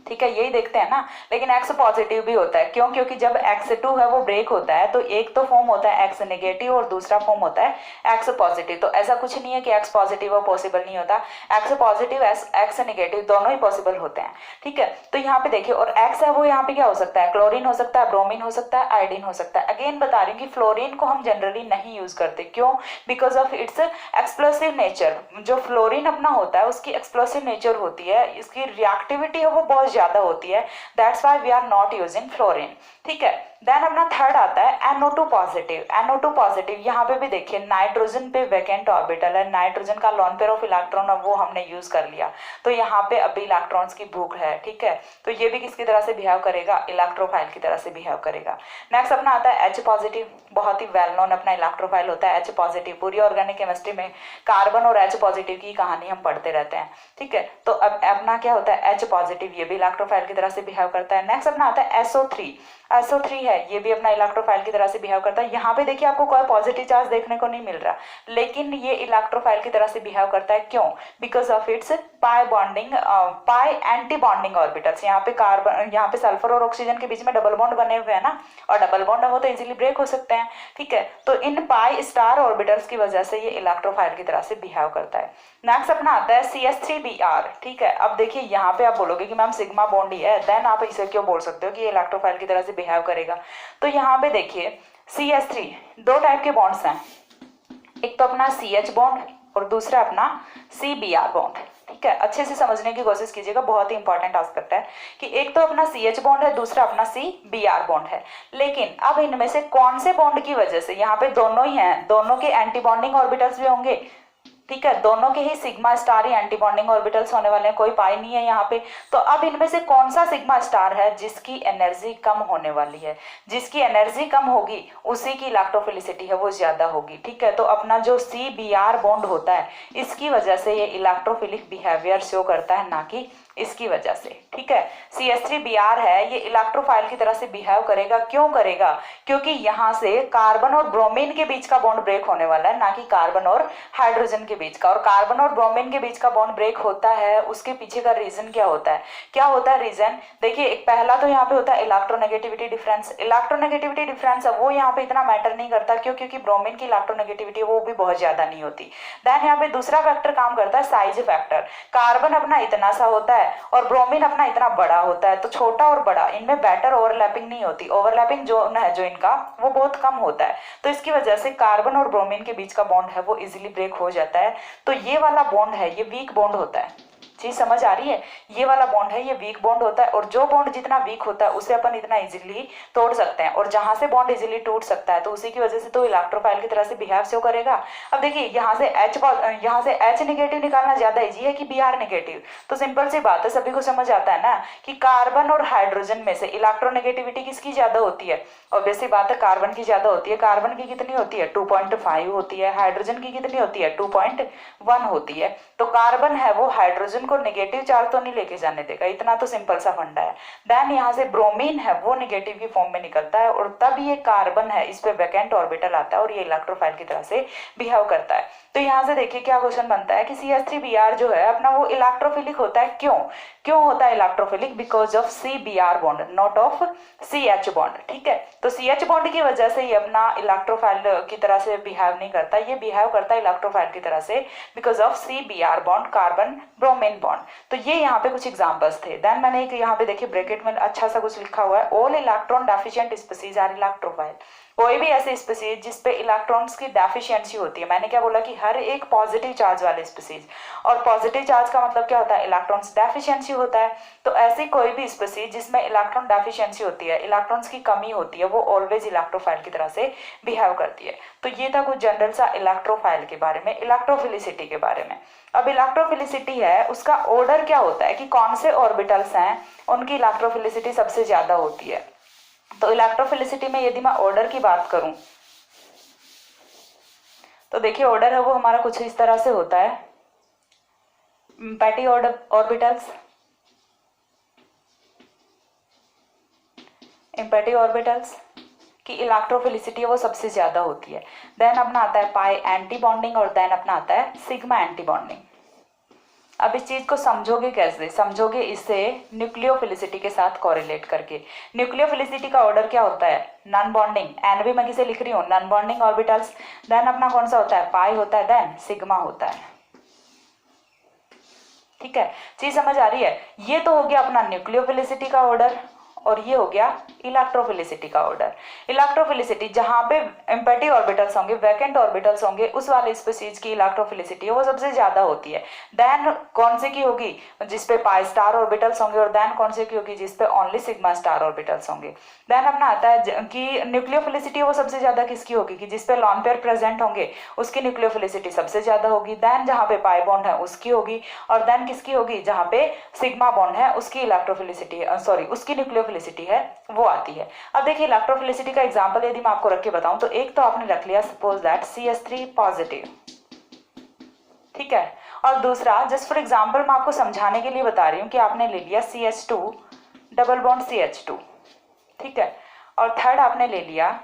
A: ठीक है, यही देखते हैं ना, लेकिन X पॉजिटिव भी होता है। क्यों? क्योंकि जब X2 है वो ब्रेक होता है तो एक तो फॉर्म होता है X नेगेटिव और दूसरा फॉर्म होता है X पॉजिटिव। तो ऐसा कुछ नहीं है कि X पॉजिटिव और पॉसिबल नहीं होता, X पॉजिटिव X नेगेटिव दोनों ही पॉसिबल होते हैं। ठीक है, तो यहाँ पे देखिए, और X है वो यहाँ पे क्या हो सकता है, क्लोरीन हो सकता है, ब्रोमीन हो सकता है, आयोडीन हो सकता है। अगेन बता रही हूँ कि फ्लोरीन को हम जनरली नहीं यूज करते। क्यों? Because of its explosive nature. जो फ्लोरीन अपना होता है उसकी एक्सप्लोसिव नेचर होती है, इसकी रिएक्टिविटी है वो बहुत ज्यादा होती है, that's why we are not using fluorine. ठीक है, देन अपना थर्ड आता है NO2 पॉजिटिव। NO2 पॉजिटिव यहाँ पे भी देखिए नाइट्रोजन पे वैकेंट ऑर्बिटल है, नाइट्रोजन का लॉन पेयर ऑफ इलेक्ट्रॉन है वो हमने यूज कर लिया, तो यहाँ पे अभी इलेक्ट्रॉन्स की भूख है, ठीक है। तो ये भी किसकी तरह से बिहेव करेगा, इलेक्ट्रोफाइल की तरह से बिहेव करेगा। नेक्स्ट अपना आता है H पॉजिटिव, बहुत ही वेल नोन अपना इलेक्ट्रोफाइल होता है H पॉजिटिव। पूरी ऑर्गेनिक केमिस्ट्री में कार्बन और H पॉजिटिव की कहानी हम पढ़ते रहते हैं, ठीक है। तो अब अपना क्या होता है H पॉजिटिव, ये भी इलेक्ट्रोफाइल की तरह से बिहेव करता है। नेक्स्ट अपना आता है SO3। SO3 है, ये भी अपना इलेक्ट्रोफाइल की तरह से बिहेव करता है। यहाँ पे देखिए आपको कोई पॉजिटिव चार्ज देखने को नहीं मिल रहा, लेकिन ये इलेक्ट्रोफाइल की तरह से बिहेव करता है। क्यों? Because of its pi bonding, pi anti bonding orbitals. यहाँ पे कार्बन, यहाँ पे सल्फर और ऑक्सीजन के बीच में डबल बॉन्ड बने हुए हैं ना, और डबल बॉन्ड है वो तो इजीली ब्रेक हो सकते हैं, ठीक है। तो इन पाई स्टार ऑर्बिटल्स की वजह से ये इलेक्ट्रोफाइल की तरह से बिहेव करता है। नेक्स्ट अपना आता है CH3Br, ठीक है। अब देखिए यहाँ पे आप बोलोगे कि मैम सिग्मा बॉन्ड ही है, देन आप इसे क्यों बोल सकते हो कि ये इलेक्ट्रोफाइल की तरह से बिहेव करेगा। तो यहाँ पे देखिए CH3, दो टाइप के बॉन्ड्स हैं, एक तो अपना CH बॉन्ड और दूसरा अपना CBr बॉन्ड, ठीक है। अच्छे से समझने की कोशिश कीजिएगा, बहुत ही इंपॉर्टेंट एस्पेक्ट है कि एक तो अपना CH बॉन्ड है, दूसरा अपना CBr बॉन्ड है। लेकिन अब इनमें से कौन से बॉन्ड की वजह से, यहाँ पे दोनों ही हैं, दोनों के एंटी बॉन्डिंग ऑर्बिटल्स भी होंगे, ठीक है, दोनों के ही सिग्मा स्टार ही एंटी बॉन्डिंग ऑर्बिटल्स होने वाले हैं, कोई पाई नहीं है यहाँ पे। तो अब इनमें से कौन सा सिग्मा स्टार है जिसकी एनर्जी कम होने वाली है, जिसकी एनर्जी कम होगी उसी की इलेक्ट्रोफिलिसिटी है वो ज्यादा होगी, ठीक है। तो अपना जो CBr बॉन्ड होता है इसकी वजह से ये इलेक्ट्रोफिलिक बिहेवियर शो करता है, ना कि इसकी वजह से, ठीक है। CH3Br है, ये इलेक्ट्रोफाइल की तरह से बिहेव करेगा। क्यों करेगा? क्योंकि यहाँ से कार्बन और ब्रोमीन के बीच का बॉन्ड ब्रेक होने वाला है, ना कि कार्बन और हाइड्रोजन के बीच का। और कार्बन और ब्रोमीन के बीच का बॉन्ड ब्रेक होता है, उसके पीछे का रीजन क्या होता है, क्या होता है रीजन? देखिए एक पहला तो यहाँ पे होता है इलेक्ट्रोनेगेटिविटी डिफरेंस। इलेक्ट्रोनेगेटिविटी डिफरेंस है वो यहाँ पे इतना मैटर नहीं करता, क्यों? क्योंकि ब्रोमीन की इलेक्ट्रोनेगेटिविटी वो भी बहुत ज्यादा नहीं होती। देन यहाँ पे दूसरा फैक्टर काम करता है साइज फैक्टर। कार्बन अपना इतना सा होता है और ब्रोमीन अपना इतना बड़ा होता है, तो छोटा और बड़ा इनमें बेटर ओवरलैपिंग नहीं होती, ओवरलैपिंग जोन है जो इनका वो बहुत कम होता है। तो इसकी वजह से कार्बन और ब्रोमीन के बीच का बॉन्ड है वो इजीली ब्रेक हो जाता है। तो ये वाला बॉन्ड है ये वीक बॉन्ड होता है, चीज समझ आ रही है? ये वाला बॉन्ड है ये वीक बॉन्ड होता है, और जो बॉन्ड जितना वीक होता है उसे अपन इतना इजीली तोड़ सकते हैं, और जहां से बॉन्ड इजीली टूट सकता है तो उसी की वजह से तो इलेक्ट्रोफाइल की तरह से बिहेव से करेगा। अब देखिए यहाँ से H नेगेटिव निकालना ज्यादा इजी है कि Br नेगेटिव, तो सिंपल सी बात है, सभी को समझ आता है ना कि कार्बन और हाइड्रोजन में से इलेक्ट्रोनेगेटिविटी किसकी ज्यादा होती है? ऑब्वियस सी बात है कार्बन की ज्यादा होती है। कार्बन की कितनी होती है? 2.5 होती है। हाइड्रोजन की कितनी होती है? 2.1 होती है। तो कार्बन है वो हाइड्रोजन को नेगेटिव चार्ज तो नहीं लेके जाने देगा, इतना तो सिंपल सा फंडा है। देन यहाँ से ब्रोमीन है वो नेगेटिव की फॉर्म में निकलता है, और तब ये कार्बन है इस पे वैकेंट ऑर्बिटल आता है और ये इलेक्ट्रोफाइल की तरह से बिहेव करता है। तो यहाँ से देखिए क्या क्वेश्चन बनता है कि CH3Br जो है अपना वो इलेक्ट्रोफिलिक होता है। क्यों होता है electrophilic? Because of CBr bond, not of CH bond, ठीक है। तो CH बॉन्ड की वजह से ये अपना इलेक्ट्रोफाइल की तरह से बिहेव नहीं करता, ये बिहेव करता है इलेक्ट्रोफाइल की तरह से because of CBr bond, carbon bromine bond. तो ये यहाँ पे कुछ एग्जांपल्स थे। देन मैंने एक यहाँ पे देखिए ब्रैकेट में अच्छा सा कुछ लिखा हुआ है, all electron deficient species are electrophile. कोई भी ऐसे स्पीसीज जिसपे इलेक्ट्रॉन्स की डेफिशिएंसी होती है, मैंने क्या बोला कि हर एक पॉजिटिव चार्ज वाले स्पीसीज, और पॉजिटिव चार्ज का मतलब क्या होता है? इलेक्ट्रॉन्स डेफिशिएंसी होता है। तो ऐसी कोई भी स्पीसीज जिसमें इलेक्ट्रॉन डेफिशिएंसी होती है, इलेक्ट्रॉन्स की कमी होती है, वो ऑलवेज इलेक्ट्रोफाइल की तरह से बिहेव करती है। तो ये था कुछ जनरल सा इलेक्ट्रोफाइल के बारे में, इलेक्ट्रोफिलिसिटी के बारे में। अब इलेक्ट्रोफिलिसिटी है उसका ऑर्डर क्या होता है कि कौन से ऑर्बिटल्स हैं उनकी इलेक्ट्रोफिलिसिटी सबसे ज्यादा होती है। तो इलेक्ट्रोफिलिसिटी में यदि मैं ऑर्डर की बात करूं तो देखिए ऑर्डर है वो हमारा कुछ इस तरह से होता है। पैटी ऑर्बिटल्स, इम्पैटी ऑर्बिटल्स की इलेक्ट्रोफिलिसिटी है वो सबसे ज्यादा होती है। देन अपना आता है पाई एंटी बॉन्डिंग, और देन अपना आता है सिग्मा एंटी बॉन्डिंग। अब इस चीज को समझोगे कैसे? समझोगे इससे न्यूक्लियोफिलिसिटी के साथ कोरिलेट करके। न्यूक्लियोफिलिसिटी का ऑर्डर क्या होता है? नॉन बॉन्डिंग, एन भी मैं किसे लिख रही हूँ? Non bonding orbitals. देन अपना कौन सा होता है? पाई होता है, देन सिग्मा होता है, ठीक है। चीज समझ आ रही है? ये तो हो गया अपना न्यूक्लियोफिलिसिटी का ऑर्डर। और ये हो गया इलेक्ट्रोफिलिसिटी का ऑर्डर। इलेक्ट्रोफिलिसिटी जहाँ पे एम्पटी ऑर्बिटल्स होंगे, वैकेंट ऑर्बिटल्स होंगे, उस वाले स्पीसीज की इलेक्ट्रोफिलिसिटी वो सबसे ज्यादा होती है। देन कौन से की होगी, जिसपे पाई स्टार ऑर्बिटल्स होंगे, और देन कौन से की होगी, जिसपे ओनली सिग्मा स्टार ऑर्बिटल्स होंगे। देन अपना आता है कि न्यूक्लियोफिलिसिटी वो सबसे ज्यादा किसकी होगी, कि जिसपे लॉन पेयर प्रेजेंट होंगे उसकी न्यूक्लियोफिलिसिटी सबसे ज्यादा होगी। देन जहाँ पे पाई बॉन्ड है उसकी होगी, और देन किसकी होगी, जहाँ पे सिग्मा बॉन्ड है उसकी इलेक्ट्रोफिलिसिटी सॉरी उसकी न्यूक्लियोफिलिसिटी है वो आती है। अब देखिए इलेक्ट्रोफिलिसिटी का एग्जांपल यदि मैं आपको रख के बताऊं तो एक तो आपने रख लिया सपोज दैट CH3 पॉजिटिव, ठीक है, और दूसरा जस्ट फॉर एग्जांपल मैं आपको समझाने के लिए बता रही हूँ कि आपने ले लिया CH2 डबल बॉन्ड CH2, ठीक है, और थर्ड आपने ले लिया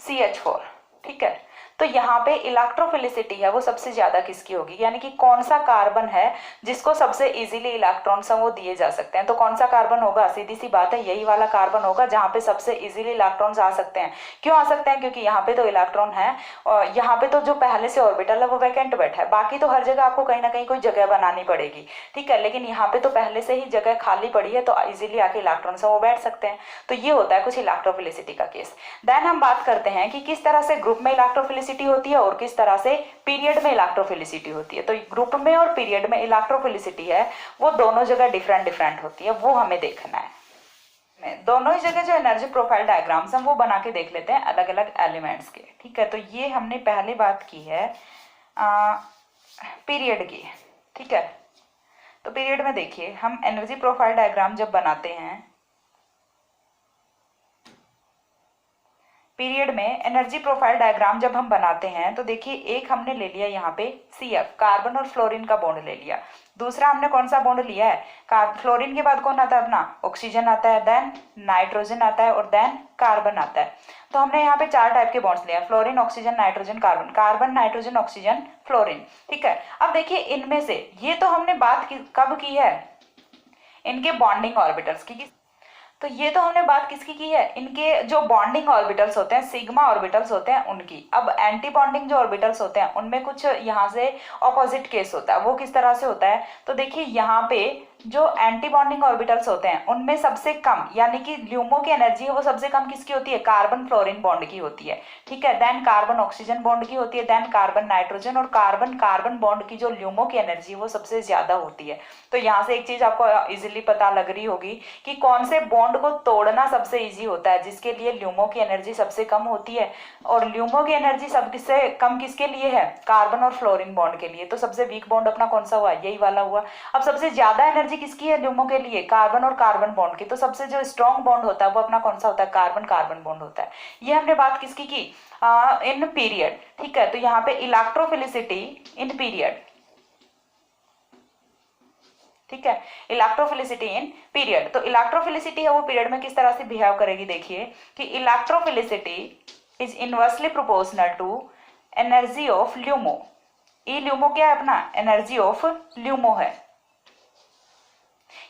A: CH4, ठीक है। तो यहाँ पे इलेक्ट्रोफिलिसिटी है वो सबसे ज्यादा किसकी होगी, यानी कि कौन सा कार्बन है जिसको सबसे इजीली इलेक्ट्रॉन्स वो दिए जा सकते हैं। तो कौन सा कार्बन होगा, सीधी सी बात है यही वाला कार्बन होगा जहाँ पे सबसे इजीली इलेक्ट्रॉन्स आ सकते हैं। क्यों आ सकते हैं, क्योंकि यहाँ पे तो इलेक्ट्रॉन है और यहाँ पे तो जो पहले से ऑर्बिटल है वो वैकेंट बैठा है, बाकी तो हर जगह आपको कहीं ना कहीं कोई जगह बनानी पड़ेगी, ठीक है, लेकिन यहाँ पे तो पहले से ही जगह खाली पड़ी है तो इजीली आके इलेक्ट्रॉन्स वो बैठ सकते हैं। तो ये होता है कुछ इलेक्ट्रोफिलिसिटी का केस। देन हम बात करते हैं कि किस तरह से ग्रुप में इलेक्ट्रोफिलिसिटी होती है और किस तरह से पीरियड में इलेक्ट्रोफिलिसिटी होती है। तो ग्रुप में और पीरियड में इलेक्ट्रोफिलिसिटी है वो दोनों जगह डिफरेंट डिफरेंट होती है, वो हमें देखना है। दोनों ही जगह जो एनर्जी प्रोफाइल डायग्राम्स हम वो बना के देख लेते हैं अलग अलग एलिमेंट्स के, ठीक है। तो ये हमने पहले बात की है पीरियड की, ठीक है। तो पीरियड में देखिए हम एनर्जी प्रोफाइल डायग्राम जब बनाते हैं, पीरियड में एनर्जी प्रोफाइल डायग्राम जब हम बनाते हैं तो देखिए एक हमने ले लिया यहाँ पे CF कार्बन और फ्लोरीन का बॉन्ड ले लिया। दूसरा हमने कौन सा बॉन्ड लिया है, फ्लोरीन के बाद कौन आता है अपना ऑक्सीजन आता है, देन नाइट्रोजन आता है और देन कार्बन आता है। तो हमने यहाँ पे 4 टाइप के बॉन्ड्स लिए, fluorine oxygen nitrogen carbon, carbon nitrogen oxygen fluorine, ठीक है। अब देखिए इनमें से ये तो हमने बात कब की है, इनके बॉन्डिंग ऑर्बिटल्स की। तो ये तो हमने बात किसकी की है, इनके जो बॉन्डिंग ऑर्बिटल्स होते हैं, सिग्मा ऑर्बिटल्स होते हैं उनकी। अब एंटी बॉन्डिंग जो ऑर्बिटल्स होते हैं उनमें कुछ यहाँ से ऑपोजिट केस होता है। वो किस तरह से होता है, तो देखिए यहाँ पे जो एंटी बॉन्डिंग ऑर्बिटल्स होते हैं उनमें सबसे कम यानी कि ल्यूमो की एनर्जी है वो सबसे कम किसकी होती है, कार्बन फ्लोरीन बॉन्ड की होती है, ठीक है। देन कार्बन ऑक्सीजन बॉन्ड की होती है, देन कार्बन नाइट्रोजन, और कार्बन कार्बन बॉन्ड की जो ल्यूमो की एनर्जी है वो सबसे ज्यादा होती है। तो यहाँ से एक चीज आपको इजिली पता लग रही होगी कि कौन से बॉन्ड को तोड़ना सबसे इजी होता है, जिसके लिए ल्यूमो की एनर्जी सबसे कम होती है। और ल्यूमो की एनर्जी सबसे कम किसके लिए है, कार्बन और फ्लोरीन बॉन्ड के लिए। तो सबसे वीक बॉन्ड अपना कौन सा हुआ, यही वाला हुआ। अब सबसे ज्यादा एनर्जी किसकी है ल्यूमो के लिए, कार्बन और कार्बन बॉन्ड की। तो सबसे जो स्ट्रॉन्ग बॉन्ड होता है वो अपना कौन सा होता है, कार्बन कार्बन बॉन्ड होता है। ये हमने बात किसकी की, इन पीरियड, ठीक है। तो यहाँ पे इलेक्ट्रोफिलिसिटी इन पीरियड, ठीक है, इलेक्ट्रोफिलिसिटी इन पीरियड। तो इलेक्ट्रोफिलिसिटी है वो पीरियड में किस तरह से बिहेव करेगी, देखिए कि electrophilicity is inversely proportional to energy of LUMO. E LUMO क्या है अपना, एनर्जी ऑफ ल्यूमो है।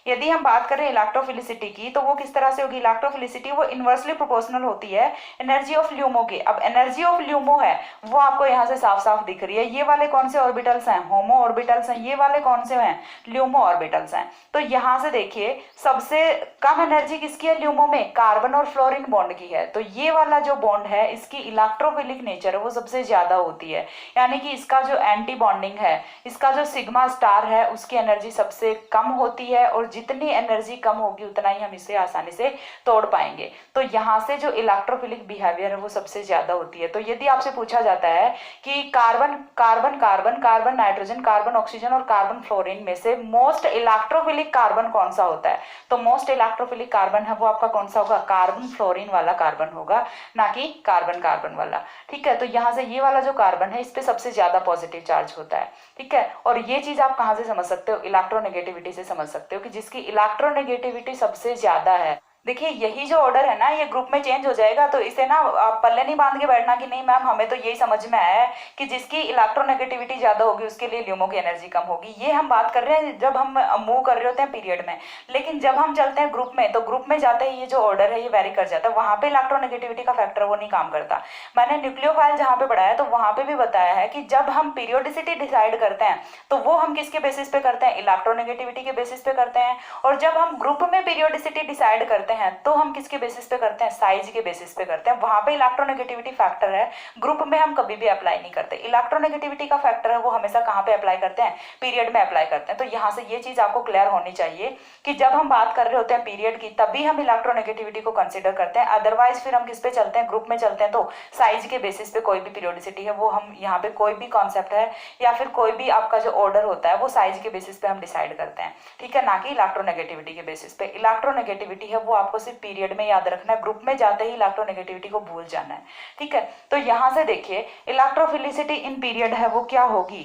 A: यदि हम बात करें इलेक्ट्रोफिलिसिटी की तो वो किस तरह से होगी, इलेक्ट्रोफिलिसिटी वो इनवर्सली प्रोपोर्शनल होती है एनर्जी ऑफ ल्यूमो की। अब एनर्जी ऑफ ल्यूमो है वो आपको यहाँ से साफ साफ दिख रही है। ये वाले कौन से ऑर्बिटल्स हैं, होमो ऑर्बिटल्स हैं, ये वाले कौन से हैं, ल्यूमो ऑर्बिटल्स हैं। तो यहाँ से देखिए सबसे कम एनर्जी किसकी है ल्यूमो में, कार्बन और फ्लोरीन बॉन्ड की है। तो ये वाला जो बॉन्ड है इसकी इलेक्ट्रोफिलिक नेचर है वो सबसे ज्यादा होती है, यानी कि इसका जो एंटी बॉन्डिंग है, इसका जो सिग्मा स्टार है उसकी एनर्जी सबसे कम होती है, और जितनी एनर्जी कम होगी उतना ही हम इसे आसानी से तोड़ पाएंगे। तो यहाँ से जो इलेक्ट्रोफिलिक बिहेवियर है वो सबसे ज्यादा होती है। तो यदि आपसे पूछा जाता है कि carbon carbon carbon carbon nitrogen carbon oxygen और कार्बन फ्लोरीन में से मोस्ट इलेक्ट्रोफिलिक कार्बन कौन सा होता है, तो मोस्ट इलेक्ट्रोफिलिक कार्बन है वो आपका कौन सा होगा, कार्बन फ्लोरीन वाला कार्बन होगा, ना कि कार्बन कार्बन वाला, ठीक है। तो यहाँ से ये वाला जो कार्बन है इस पे सबसे ज्यादा पॉजिटिव चार्ज होता है, ठीक है। और ये चीज आप कहाँ से समझ सकते हो, इलेक्ट्रोनेगेटिविटी से समझ सकते हो कि जिसकी इलेक्ट्रोनेगेटिविटी सबसे ज्यादा है देखिए यही जो ऑर्डर है ना ये ग्रुप में चेंज हो जाएगा, तो इसे ना आप पल्ले नहीं बांध के बैठना कि नहीं मैम हमें तो यही समझ में आया है कि जिसकी इलेक्ट्रोनेगेटिविटी ज़्यादा होगी उसके लिए ल्यूमो की एनर्जी कम होगी। ये हम बात कर रहे हैं जब हम मूव कर रहे होते हैं पीरियड में, लेकिन जब हम चलते हैं ग्रुप में तो ग्रुप में जाते ही ये जो ऑर्डर है ये वेरी कर जाता है, वहाँ पे इलेक्ट्रोनेगेटिविटी का फैक्टर वो नहीं काम करता। मैंने न्यूक्लियोफाइल जहाँ पे पढ़ाया तो वहाँ पे भी बताया है कि जब हम पीरियोडिसिटी डिसाइड करते हैं तो वो हम किसके बेसिस पे करते हैं, इलेक्ट्रोनेगेटिविटी के बेसिस पे करते हैं। और जब हम ग्रुप में पीरियोडिसिटी डिसाइड करते हैं तो हम किसके बेसिस पे करते हैं, साइज के बेसिस पे करते हैं। वहां पे इलेक्ट्रोनेगेटिविटी फैक्टर है, ग्रुप में हम कभी भी अप्लाई नहीं करते। इलेक्ट्रोनेगेटिविटी का फैक्टर है वो हमेशा कहाँ पे अप्लाई करते हैं, पीरियड में अप्लाई करते हैं। तो यहाँ से ये चीज आपको क्लियर होनी चाहिए कि जब हम बात कर रहे होते हैं पीरियड की तभी हम इलेक्ट्रोनेगेटिविटी को कंसिडर करते हैं, अदरवाइज फिर हम किस पे चलते हैं, ग्रुप में चलते हैं तो साइज के बेसिस पे कोई भी पीरियोडिसिटी है वो हम यहाँ पे कोई भी कॉन्सेप्ट है या फिर कोई भी आपका जो ऑर्डर होता है वो साइज के बेसिस पे हम डिसाइड करते हैं, ठीक है, ना कि इलेक्ट्रोनेगेटिविटी के बेसिस पे। इलेक्ट्रोनेगेटिविटी है वो आपको सिर्फ पीरियड में याद रखना है, ग्रुप में जाते ही इलेक्ट्रोनेगेटिविटी को भूल जाना है, ठीक है। तो यहां से देखिए इलेक्ट्रोफिलिसिटी इन पीरियड है वो क्या होगी,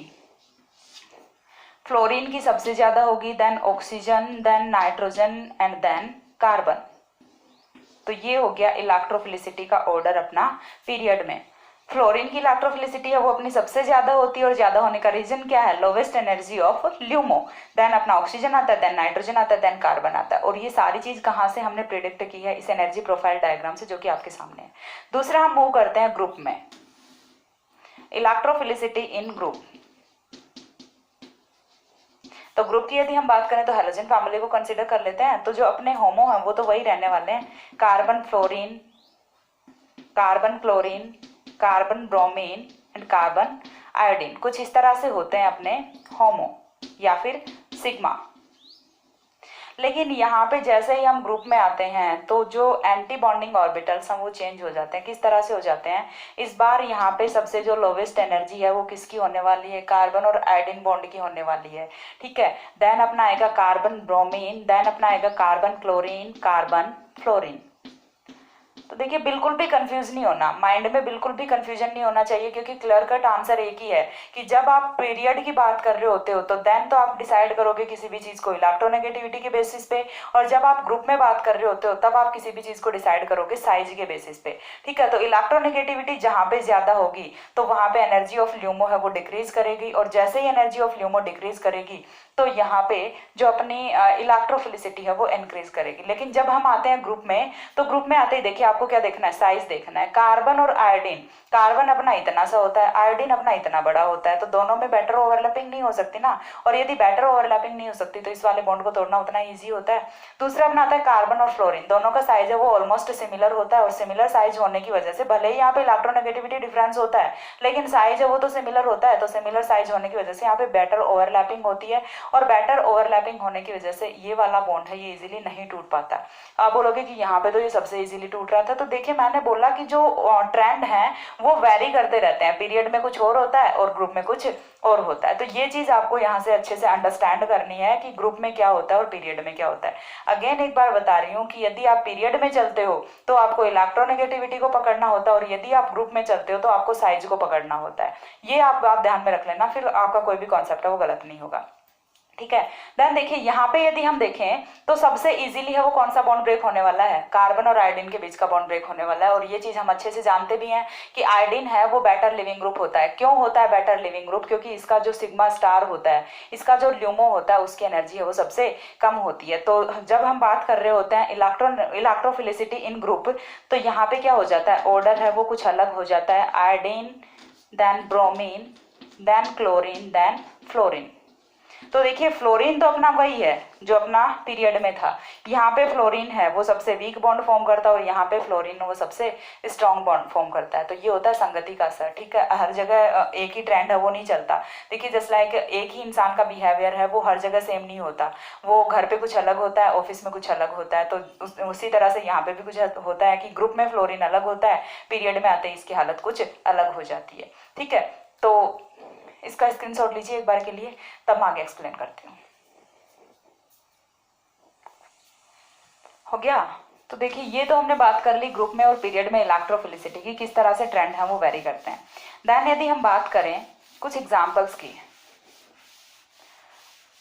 A: फ्लोरीन की सबसे ज्यादा होगी, then oxygen, then nitrogen and then carbon. तो ये हो गया इलेक्ट्रोफिलिसिटी का ऑर्डर अपना पीरियड में। फ्लोरीन की इलेक्ट्रोफिलिसिटी है वो अपनी सबसे ज्यादा होती है और ज्यादा होने का रीजन क्या है, lowest energy of LUMO, then अपना ऑक्सीजन आता है, देन नाइट्रोजन आता है, देन कार्बन आता है। और ये सारी चीज कहाँ से हमने प्रिडिक्ट की है, इस एनर्जी प्रोफाइल डायग्राम से जो कि आपके सामने है। दूसरा हम मूव करते हैं ग्रुप में, इलेक्ट्रोफिलिसिटी इन ग्रुप। तो ग्रुप की यदि हम बात करें तो हेलोजन फैमिली को कंसिडर कर लेते हैं। तो जो अपने होमो हैं वो तो वही रहने वाले हैं, carbon fluorine, carbon chlorine, carbon bromine and carbon iodine, कुछ इस तरह से होते हैं अपने होमो या फिर सिग्मा। लेकिन यहाँ पे जैसे ही हम ग्रुप में आते हैं तो जो एंटी बॉन्डिंग ऑर्बिटल्स हैं वो चेंज हो जाते हैं। किस तरह से हो जाते हैं, इस बार यहाँ पे सबसे जो लोवेस्ट एनर्जी है वो किसकी होने वाली है, कार्बन और आयोडीन बॉन्ड की होने वाली है, ठीक है। देन अपना आएगा कार्बन ब्रोमीन, देन अपना आएगा कार्बन क्लोरीन, कार्बन फ्लोरीन। तो देखिए बिल्कुल भी कंफ्यूज नहीं होना, माइंड में बिल्कुल भी कंफ्यूजन नहीं होना चाहिए, क्योंकि क्लियर कट आंसर एक ही है कि जब आप पीरियड की बात कर रहे होते हो तो देन तो आप डिसाइड करोगे किसी भी चीज को इलेक्ट्रोनेगेटिविटी के बेसिस पे, और जब आप ग्रुप में बात कर रहे होते हो तब आप किसी भी चीज को डिसाइड करोगे साइज के बेसिस पे, ठीक है। तो इलेक्ट्रोनेगेटिविटी जहां पे ज्यादा होगी तो वहां पे एनर्जी ऑफ ल्यूमो है वो डिक्रीज करेगी, और जैसे ही एनर्जी ऑफ ल्यूमो डिक्रीज करेगी तो यहाँ पे जो अपनी इलेक्ट्रोफिलिसिटी है वो इंक्रीज करेगी। लेकिन जब हम आते हैं ग्रुप में तो ग्रुप में आते ही देखिए आपको क्या देखना है, साइज देखना है। कार्बन और आयोडीन, कार्बन अपना इतना सा होता है, आयोडीन अपना इतना बड़ा होता है, तो दोनों में बेटर ओवरलैपिंग नहीं हो सकती ना, और यदि बेटर ओवरलैपिंग नहीं हो सकती तो इस वाले बॉन्ड को तोड़ना उतना ईजी होता है। दूसरा अपना आता है कार्बन और फ्लोरीन, दोनों का साइज है वो ऑलमोस्ट सिमिलर होता है, और सिमिलर साइज होने की वजह से भले ही यहाँ पे इलेक्ट्रोनेगेटिविटी डिफरेंस होता है लेकिन साइज है वो तो सिमिलर होता है, तो सिमिलर साइज होने की वजह से यहाँ पे बेटर ओवरलैपिंग होती है, और बेटर ओवरलैपिंग होने की वजह से ये वाला बॉन्ड है ये इजीली नहीं टूट पाता। आप बोलोगे कि यहाँ पे तो ये सबसे इजीली टूट रहा था, तो देखिए मैंने बोला कि जो ट्रेंड है वो वेरी करते रहते हैं, पीरियड में कुछ और होता है और ग्रुप में कुछ और होता है। तो ये चीज आपको यहाँ से अच्छे से अंडरस्टैंड करनी है कि ग्रुप में क्या होता है और पीरियड में क्या होता है। अगेन एक बार बता रही हूँ कि यदि आप पीरियड में चलते हो तो आपको इलेक्ट्रोनेगेटिविटी को पकड़ना होता है, और यदि आप ग्रुप में चलते हो तो आपको साइज को पकड़ना होता है। ये आप ध्यान में रख लेना, फिर आपका कोई भी कॉन्सेप्ट है वो गलत नहीं होगा, ठीक है। देन देखिए यहाँ पे यदि हम देखें तो सबसे इजीली है वो कौन सा बॉन्ड ब्रेक होने वाला है, कार्बन और आयोडीन के बीच का बॉन्ड ब्रेक होने वाला है। और ये चीज हम अच्छे से जानते भी हैं कि आयोडीन है वो बेटर लिविंग ग्रुप होता है। क्यों होता है बेटर लिविंग ग्रुप, क्योंकि इसका जो सिग्मा स्टार होता है, इसका जो ल्यूमो होता है उसकी एनर्जी है वो सबसे कम होती है। तो जब हम बात कर रहे होते हैं इलेक्ट्रोफिलिसिटी इन ग्रुप, तो यहाँ पे क्या हो जाता है, ऑर्डर है वो कुछ अलग हो जाता है, iodine, then bromine, then chlorine, then fluorine. तो देखिए फ्लोरीन तो अपना वही है जो अपना पीरियड में था, यहाँ पे फ्लोरीन है वो सबसे वीक बॉन्ड फॉर्म करता है और यहाँ पे फ्लोरीन वो सबसे स्ट्रॉन्ग बॉन्ड फॉर्म करता है। तो ये होता है संगति का असर, ठीक है। हर जगह एक ही ट्रेंड है वो नहीं चलता। देखिए जस्ट लाइक एक ही इंसान का बिहेवियर है वो हर जगह सेम नहीं होता, वो घर पे कुछ अलग होता है, ऑफिस में कुछ अलग होता है। तो उसी तरह से यहाँ पे भी कुछ होता है कि ग्रुप में फ्लोरीन अलग होता है, पीरियड में आते ही इसकी हालत कुछ अलग हो जाती है, ठीक है। तो इसका स्क्रीनशॉट लीजिए एक बार के लिए, तब मैं आगे एक्सप्लेन करती हूँ। हो गया। तो देखिए ये तो हमने बात कर ली ग्रुप में और पीरियड में इलेक्ट्रोफिलिसिटी की, किस तरह से ट्रेंड है वो वेरी करते हैं। देन यदि हम बात करें कुछ एग्जांपल्स की,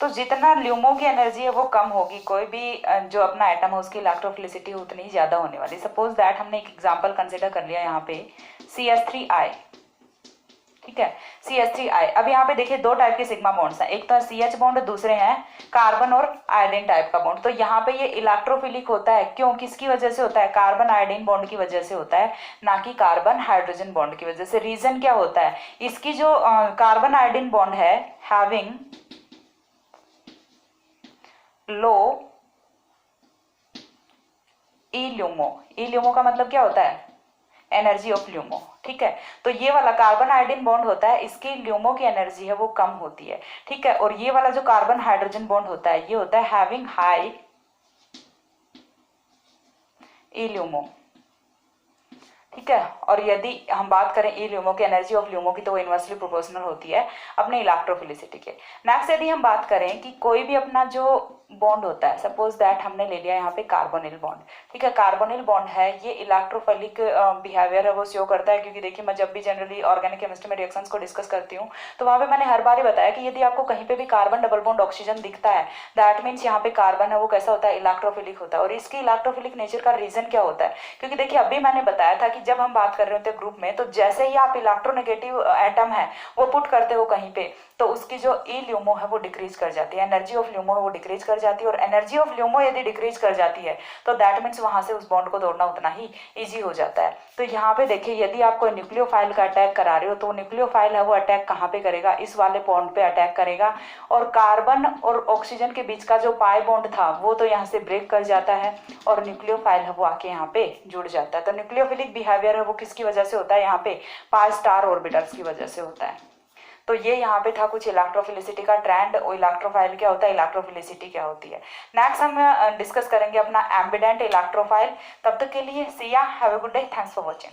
A: तो जितना ल्यूमो की एनर्जी है वो कम होगी, कोई भी जो अपना एटम है उसकी इलेक्ट्रोफिलिसिटी उतनी ज़्यादा होने वाली। सपोज दैट हमने एक एग्जांपल कंसिडर कर लिया यहाँ पे CH3I, ठीक है, CH3I। अब यहाँ पे देखिए दो टाइप के सिग्मा बॉन्ड्स हैं, एक तो CH बॉन्ड, दूसरे हैं कार्बन और आयोडीन टाइप का बॉन्ड। तो यहाँ पे ये इलेक्ट्रोफिलिक होता है, क्यों, किसकी वजह से होता है, कार्बन आयोडीन बॉन्ड की वजह से होता है, ना कि कार्बन हाइड्रोजन बॉन्ड की वजह से। रीजन क्या होता है, इसकी जो कार्बन आयोडीन बॉन्ड है हैविंग लो ई ल्यूमो का मतलब क्या होता है, एनर्जी ऑफ ल्यूमो, ठीक है। तो ये वाला कार्बन आयोडीन बॉन्ड होता है, इसकी ल्यूमो की एनर्जी है वो कम होती है, ठीक है। और ये वाला जो कार्बन हाइड्रोजन बॉन्ड होता है ये होता है हैविंग हाई ई ल्यूमो, ठीक है। और यदि हम बात करें ई ल्यूमो की, एनर्जी ऑफ ल्यूमो की, तो वो इनवर्सली प्रोपोर्शनल होती है अपने इलेक्ट्रोफिलिसिटी के। नेक्स्ट यदि हम बात करें कि कोई भी अपना जो बॉन्ड होता है, सपोज दैट हमने ले लिया यहाँ पे कार्बोनिल बॉन्ड, ठीक है, कार्बोनिल बॉन्ड है, ये इलेक्ट्रोफिलिक बिहेवियर है वो शो करता है। क्योंकि देखिए मैं जब भी जनरली ऑर्गेनिक केमिस्ट्री में रिएक्शंस को डिस्कस करती हूँ तो वहाँ पे मैंने हर बार ही बताया कि यदि आपको कहीं पे भी कार्बन डबल बॉन्ड ऑक्सीजन दिखता है, दैट मीन्स यहाँ पे कार्बन है वो कैसा होता है, इलेक्ट्रोफिलिक होता है। और इसकी इलेक्ट्रोफिलिक नेचर का रीजन क्या होता है, क्योंकि देखिए अभी मैंने बताया था कि जब हम बात कर रहे होते हैं ग्रुप में, तो जैसे ही आप इलेक्ट्रोनेगेटिव एटम है वो पुट करते हो कहीं पे, तो उसकी जो ई ल्यूमो है वो डिक्रीज कर जाती है, एनर्जी ऑफ ल्यूमो है वो डिक्रीज कर जाती है। और एनर्जी ऑफ ल्यूमो यदि डिक्रीज कर जाती है तो दैट मीन्स वहां से उस बॉन्ड को तोड़ना उतना ही ईजी हो जाता है। तो यहाँ पे देखिए यदि आप कोई न्यूक्लियोफाइल का अटैक करा रहे हो तो न्यूक्लियोफाइल है वो अटैक कहाँ पे करेगा, इस वाले बॉन्ड पे अटैक करेगा। और कार्बन और ऑक्सीजन के बीच का जो पाई बॉन्ड था वो तो यहाँ से ब्रेक कर जाता है और न्यूक्लियोफाइल है वो आके यहाँ पे जुड़ जाता है। तो न्यूक्लियोफिलिक बिहेवियर है वो किसकी वजह से होता है, यहाँ पे पाई स्टार ऑर्बिटल्स की वजह से होता है। तो ये यहाँ पे था कुछ इलेक्ट्रोफिलिसिटी का ट्रेंड, और इलेक्ट्रोफाइल क्या होता है, इलेक्ट्रोफिलिसिटी क्या होती है। नेक्स्ट हम डिस्कस करेंगे अपना एम्बिडेंट इलेक्ट्रोफाइल। तब तक के लिए सी या, have a good day, thanks for watching.